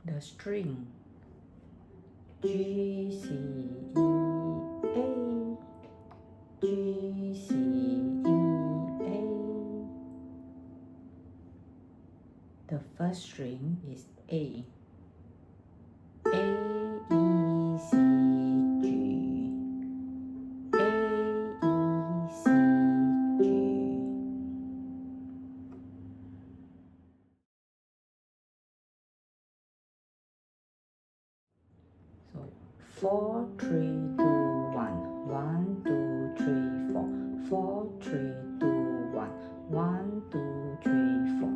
the string. GCEA, GCEA. The first string is A. A, E, C, G. A, E, C, G. So 4, 3, 2, 1. 1, 2, 3, 4. 4, 3, 2, 1. 1, 2, 3, 4.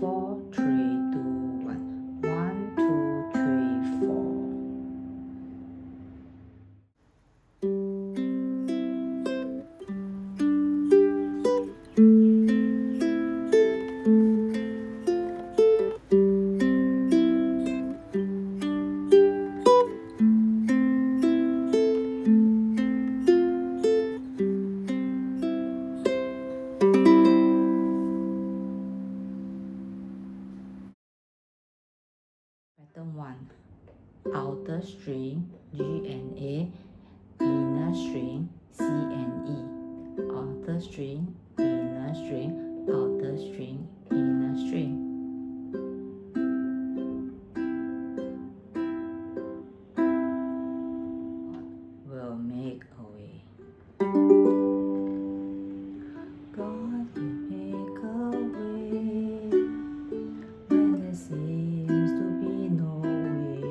4, 3, 2, 1. 1, 2, 3, 4. Pattern 1. Outer string G and A, inner string C and E. Outer string, inner string, outer string, inner string. Will make a way. God will make a way when there seems to be no way.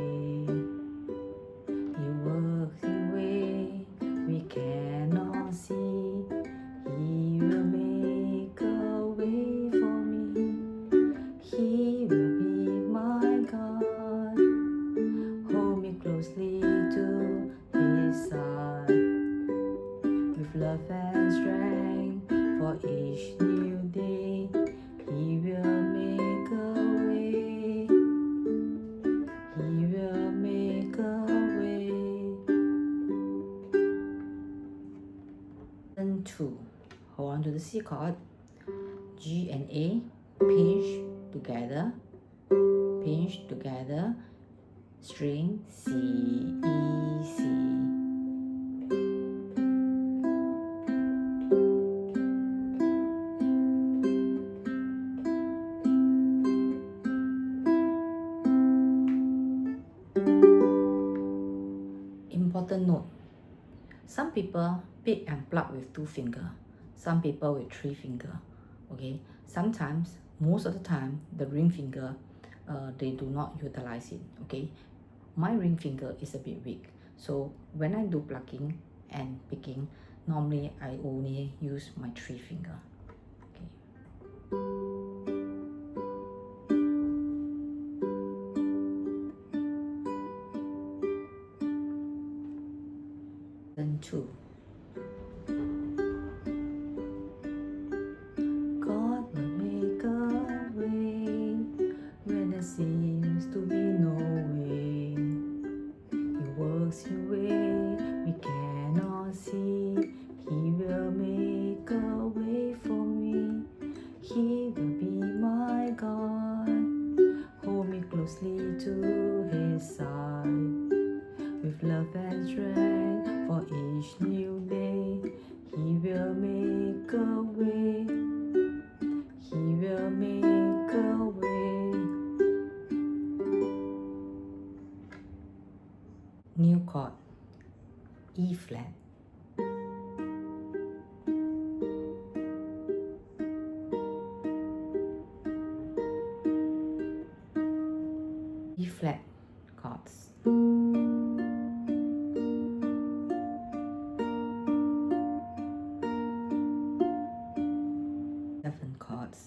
He works in way we cannot see. He will make a way for me. He will be my God. Hold me closely to His side. With love and strength for each new day, He will make a way. He will make a way. Pattern 2. Hold on to the C chord. G and A, pinch together, string C, E, C. Important note. Some people pick and pluck with 2 fingers. Some people with 3 fingers. Okay. Sometimes, most of the time, the ring finger, they do not utilize it. Okay. My ring finger is a bit weak. So when I do plucking and picking, normally I only use my 3 fingers. Okay. Then 2. God will make a way when there seems to be no way. He works in way we cannot see. He will make a way for me. He will be my God. Hold me closely to His side. With love and strength for each new day, He will make a way. He will make a way. New chord, E flat. E flat chords. 7 chords.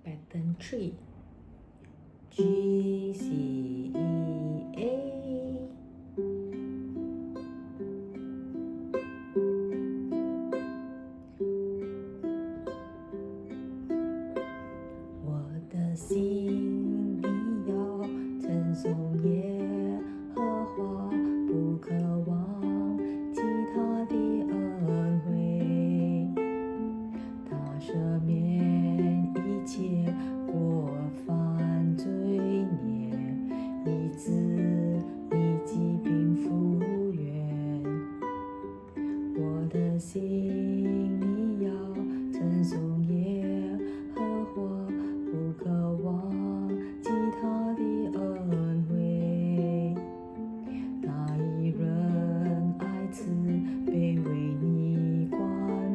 Pattern 3 GCEA我的心里要称颂耶和华，不渴望其他的恩惠，他赦免一切过犯罪孽，医治你疾病复原。我的心里要称颂耶和华，不渴望其他的恩惠，他以仁爱慈悲为你冠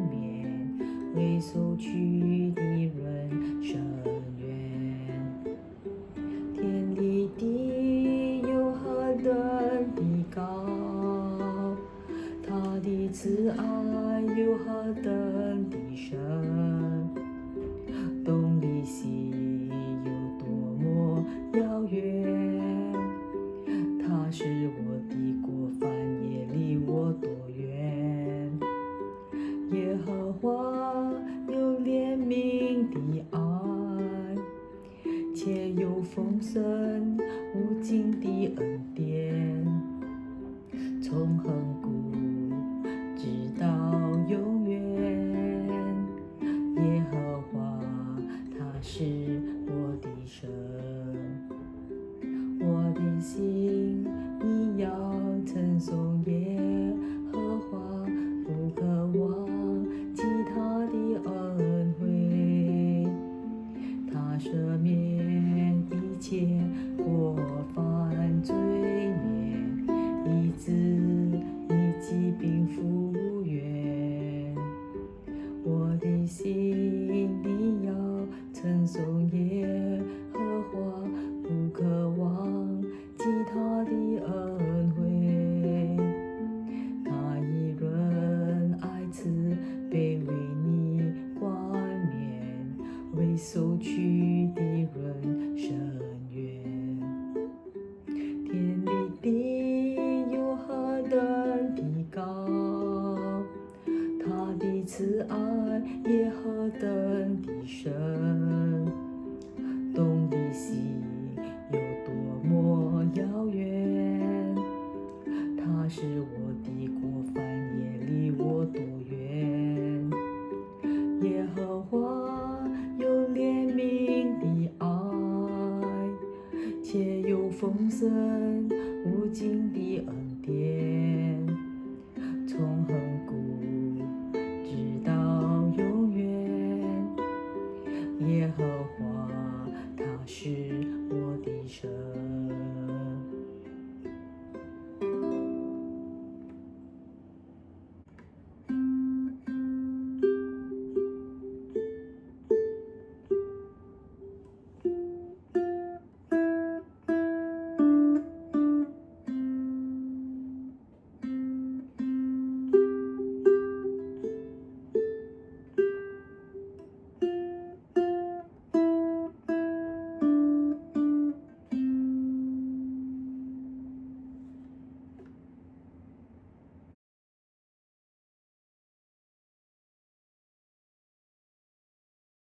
冕，为受屈的人伸冤。天离地有何等的高，他的慈爱有何等的深，东离西有多么遥远，他使我的过犯也离我多远。耶和华有怜悯的爱，且有丰盛无尽的恩典，从亘古直到永远。耶和华他是我的神，我的心你要称颂耶和华，不渴望其他的恩惠，他赦免一切过犯罪孽，医治你疾病复原。我的心里要称颂耶和华，不渴望其他的恩惠，他以仁生无尽的恩典，从亘古直到永远。耶和